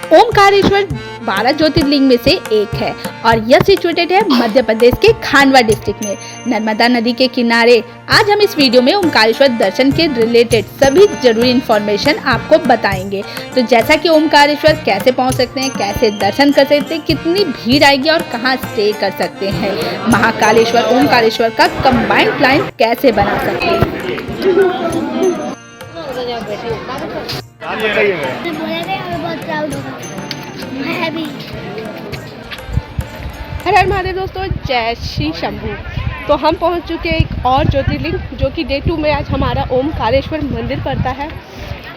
ओमकारेश्वर 12 ज्योतिर्लिंग में से एक है और यह सिचुएटेड है मध्य प्रदेश के खांडवा डिस्ट्रिक्ट में, नर्मदा नदी के किनारे। आज हम इस वीडियो में ओमकारेश्वर दर्शन के रिलेटेड सभी जरूरी इन्फॉर्मेशन आपको बताएंगे। तो जैसा कि ओमकारेश्वर कैसे पहुंच सकते हैं, कैसे दर्शन कर सकते हैं, कितनी भीड़ आएगी और कहां स्टे कर सकते हैं, महाकालेश्वर ओमकारेश्वर का कंबाइंड प्लान कैसे बना सकते हैं। हर हर महादेव दोस्तों, जय श्री शंभू। तो हम पहुंच चुके हैं एक और ज्योतिर्लिंग जो कि डे 2 में आज हमारा ओमकारेश्वर मंदिर पड़ता है।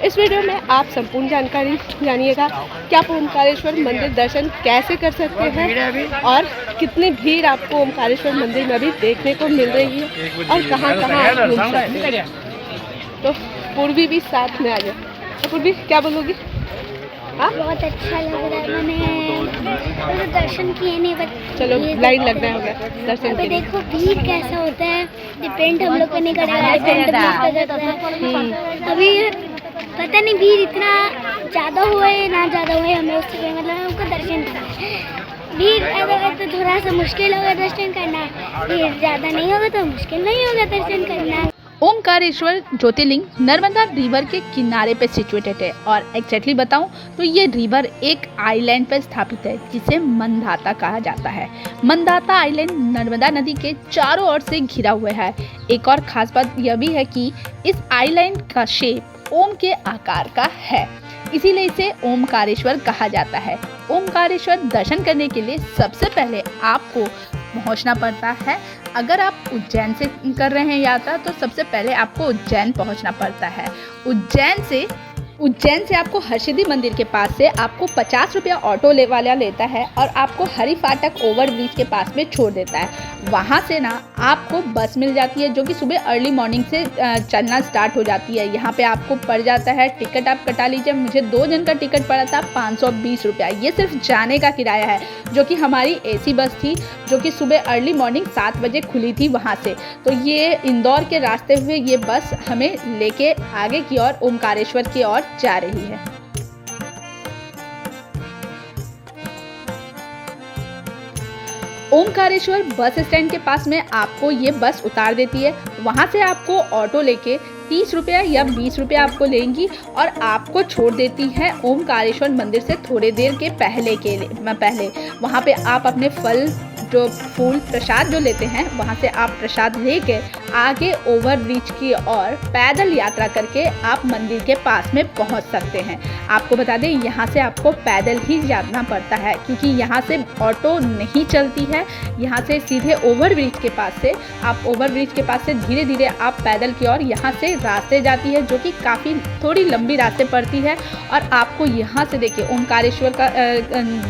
इस वीडियो में आप संपूर्ण जानकारी जानिएगा कि आप ओमकारेश्वर मंदिर दर्शन कैसे कर सकते हैं और कितनी भीड़ आपको ओमकारेश्वर मंदिर में भी देखने को मिल रही है और कहाँ कहाँ आप घूम सकते हैं। तो पूर्वी भी साथ में आ जाए। तो पूर्वी क्या बोलोगी? हाँ, बहुत अच्छा लग रहा है। मैंने दर्शन किए नहीं, बट चलो लाइन लगना होगा दर्शन के लिए। देखो भीड़ कैसा होता है, डिपेंड हम लोग पे नहीं करेगा, डिपेंड अभी पता नहीं भीड़ इतना ज़्यादा हुआ है ना ज़्यादा हुआ है, हमें उससे मतलब हमको दर्शन करना है। भीड़ अगर तो थोड़ा सा मुश्किल होगा दर्शन करना, भीड़ ज़्यादा नहीं होगा तो मुश्किल नहीं होगा दर्शन करना। ओमकारेश्वर ज्योतिर्लिंग नर्मदा रिवर के किनारे पे सिचुएटेड है और एग्जैक्टली बताऊं तो ये रिवर एक आइलैंड पर स्थापित है जिसे मंदाता कहा जाता है। मंदाता आइलैंड नर्मदा नदी के चारों ओर से घिरा हुआ है। एक और खास बात यह भी है कि इस आइलैंड का शेप ओम के आकार का है, इसीलिए इसे ओमकारेश्वर कहा जाता है। ओमकारेश्वर दर्शन करने के लिए सबसे पहले आपको पहुंचना पड़ता है। अगर आप उज्जैन से कर रहे हैं यात्रा तो सबसे पहले आपको उज्जैन पहुंचना पड़ता है। उज्जैन से आपको हर्षिदी मंदिर के पास से आपको 50 रुपया ऑटो वाला लेता है और आपको हरि फाटक ओवर ब्रिज के पास में छोड़ देता है। वहाँ से ना आपको बस मिल जाती है जो कि सुबह अर्ली मॉर्निंग से चलना स्टार्ट हो जाती है। यहाँ पे आपको पड़ जाता है, टिकट आप कटा लीजिए। मुझे 2 जन का टिकट पड़ा था 520 रुपया। ये सिर्फ जाने का किराया है, जो कि हमारी AC बस थी जो कि सुबह अर्ली मॉर्निंग 7 बजे खुली थी वहाँ से। तो ये इंदौर के रास्ते हुए ये बस हमें लेके आगे की ओर ओमकारेश्वर की ओर जा रही है। ओमकारेश्वर बस स्टैंड के पास में आपको ये बस उतार देती है। वहाँ से आपको ऑटो लेके 30 रुपया या 20 रुपया आपको लेंगी और आपको छोड़ देती है ओमकारेश्वर मंदिर से थोड़ी देर के पहले। वहाँ पे आप अपने फल जो फूल प्रसाद जो लेते हैं वहाँ से आप प्रसाद लेके आगे ओवर ब्रिज की ओर पैदल यात्रा करके आप मंदिर के पास में पहुँच सकते हैं। आपको बता दें यहाँ से आपको पैदल ही जाना पड़ता है क्योंकि यहाँ से ऑटो नहीं चलती है। यहाँ से सीधे ओवर ब्रिज के पास से आप ओवर ब्रिज के पास से धीरे धीरे आप पैदल की ओर यहाँ से रास्ते जाती है जो कि काफ़ी थोड़ी लंबी रास्ते पड़ती है। और आपको यहाँ से देखिए ओमकारेश्वर का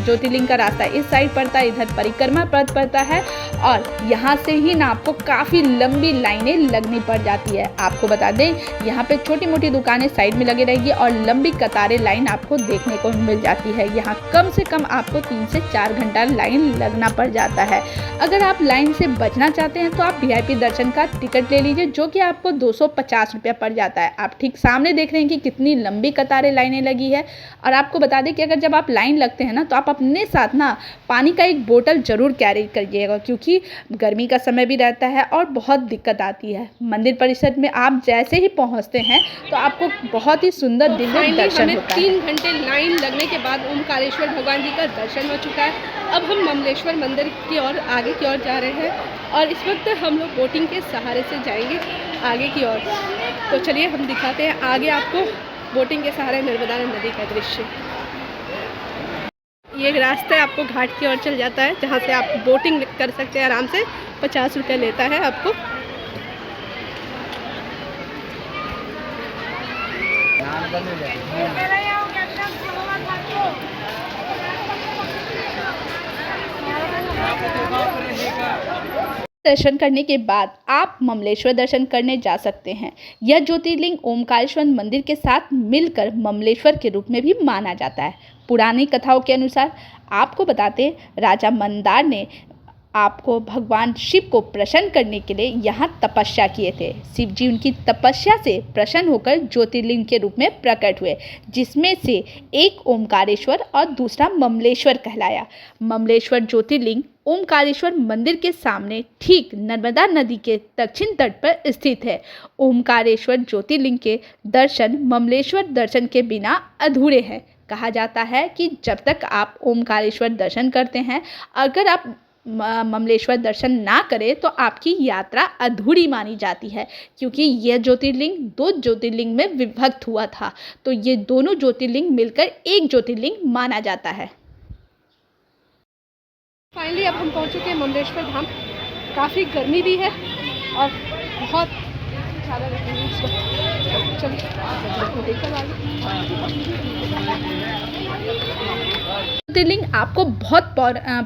ज्योतिर्लिंग का रास्ता इस साइड पड़ता है, इधर परिक्रमा पथ पड़ता है और यहाँ से ही ना आपको काफ़ी लंबी लाइनें लगनी पड़ जाती है। आपको बता दें यहाँ पे छोटी मोटी दुकानें साइड में लगी रहेगी और लंबी कतारें लाइन आपको देखने को मिल जाती है। यहाँ कम से कम आपको 3 से 4 घंटा लाइन लगना पड़ जाता है। अगर आप लाइन से बचना चाहते हैं तो आप VIP दर्शन का टिकट ले लीजिए जो कि आपको 250 रुपया पड़ जाता है। आप ठीक सामने देख रहे हैं कि कितनी लंबी कतारें लाइनें लगी है। और आपको बता दें कि अगर जब आप लाइन लगते हैं ना तो आप अपने साथ ना पानी का एक बोतल जरूर कैरी करिएगा क्योंकि गर्मी का समय भी रहता है और बहुत दिक्कत आती है। मंदिर परिसर में आप जैसे ही पहुंचते हैं तो आपको बहुत ही सुंदर दिव्य दर्शन होता है। 3 घंटे लाइन लगने के बाद ओमकारेश्वर भगवान जी का दर्शन हो चुका है। अब हम ममलेश्वर मंदिर की ओर आगे की ओर जा रहे हैं और इस वक्त हम लोग बोटिंग के सहारे से जाएंगे आगे की ओर। तो चलिए हम दिखाते हैं आगे आपको बोटिंग के सहारे नर्मदा नदी का दृश्य। ये रास्ता आपको घाट की ओर चल जाता है जहाँ से आप बोटिंग कर सकते हैं आराम से। 50 रुपये लेता है आपको। दर्शन करने के बाद आप ममलेश्वर दर्शन करने जा सकते हैं। यह ज्योतिर्लिंग ओमकारेश्वर मंदिर के साथ मिलकर ममलेश्वर के रूप में भी माना जाता है। पुरानी कथाओं के अनुसार आपको बताते राजा मंदार ने आपको भगवान शिव को प्रसन्न करने के लिए यहाँ तपस्या किए थे। शिव जी उनकी तपस्या से प्रसन्न होकर ज्योतिर्लिंग के रूप में प्रकट हुए, जिसमें से एक ओमकारेश्वर और दूसरा ममलेश्वर कहलाया। ममलेश्वर ज्योतिर्लिंग ओमकारेश्वर मंदिर के सामने ठीक नर्मदा नदी के दक्षिण तट पर स्थित है। ओमकारेश्वर ज्योतिर्लिंग के दर्शन ममलेश्वर दर्शन के बिना अधूरे हैं। कहा जाता है कि जब तक आप ओमकारेश्वर दर्शन करते हैं, अगर आप ममलेश्वर दर्शन ना करें तो आपकी यात्रा अधूरी मानी जाती है, क्योंकि यह ज्योतिर्लिंग 2 ज्योतिर्लिंग में विभक्त हुआ था। तो ये दोनों ज्योतिर्लिंग मिलकर एक ज्योतिर्लिंग माना जाता है। फाइनली अब हम पहुंच चुके हैं ममलेश्वर धाम। काफ़ी गर्मी भी है और बहुत ज़्यादा गर्मी है इस वक्त। चलिए देखकर आगे। ज्योतिर्लिंग आपको बहुत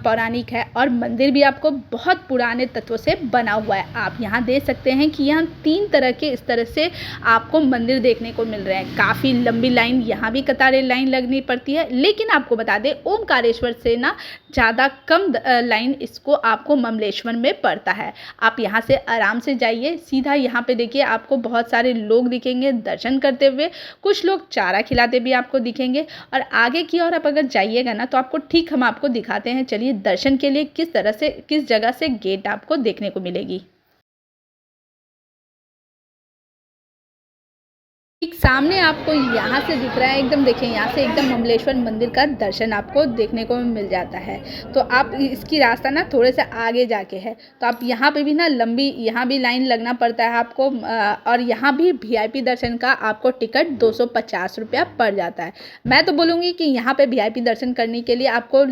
पौराणिक है और मंदिर भी आपको बहुत पुराने तत्वों से बना हुआ है। आप यहाँ देख सकते हैं कि यहाँ 3 तरह के इस तरह से आपको मंदिर देखने को मिल रहे हैं। काफ़ी लंबी लाइन, यहाँ भी कतारें लाइन लगनी पड़ती है, लेकिन आपको बता दें ओमकारेश्वर से ना ज़्यादा कम लाइन इसको आपको ममलेश्वर में पड़ता है। आप यहाँ से आराम से जाइए, सीधा यहाँ पे देखिए आपको बहुत सारे लोग दिखेंगे दर्शन करते हुए। कुछ लोग चारा खिलाते भी आपको दिखेंगे। और आगे की ओर आप अगर जाइएगा ना तो आपको ठीक हम आपको दिखाते हैं। चलिए दर्शन के लिए किस जगह से गेट आपको देखने को मिलेगी। ठीक सामने आपको यहाँ से दिख रहा है, एकदम देखिए यहाँ से एकदम ममलेश्वर मंदिर का दर्शन आपको देखने को मिल जाता है। तो आप इसकी रास्ता ना थोड़े से आगे जाके है, तो आप यहाँ पे भी ना लंबी यहाँ भी लाइन लगना पड़ता है आपको। और यहाँ भी VIP दर्शन का आपको टिकट 250 रुपया पड़ जाता है। मैं तो बोलूँगी कि यहाँ पे VIP दर्शन करने के लिए आपको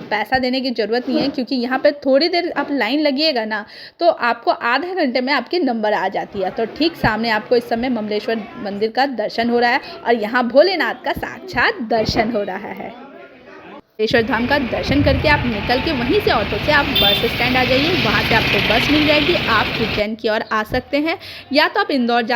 पैसा देने की ज़रूरत नहीं है, क्योंकि यहाँ पर थोड़ी देर आप लाइन लगिएगा ना तो आपको आधे घंटे में आपकी नंबर आ जाती है। तो ठीक सामने आपको इस समय ममलेश्वर मंदिर का दर्शन हो रहा है और यहाँ भोलेनाथ का साक्षात दर्शन हो रहा है। ममलेश्वर धाम का दर्शन करके आप निकल के वहीं से ऑटो से आप बस स्टैंड आ जाइए। वहाँ से आपको बस मिल जाएगी, आप उज्जैन की ओर आ सकते हैं, या तो आप इंदौर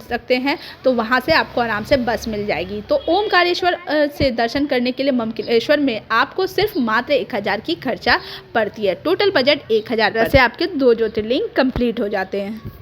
सकते हैं तो वहाँ से आपको आराम से बस मिल जाएगी। तो ओमकारेश्वर से दर्शन करने के लिए ममलेश्वर में आपको सिर्फ मात्र 1000 की खर्चा पड़ती है। टोटल बजट 1000 से आपके 2 ज्योतिर्लिंग कंप्लीट हो जाते हैं।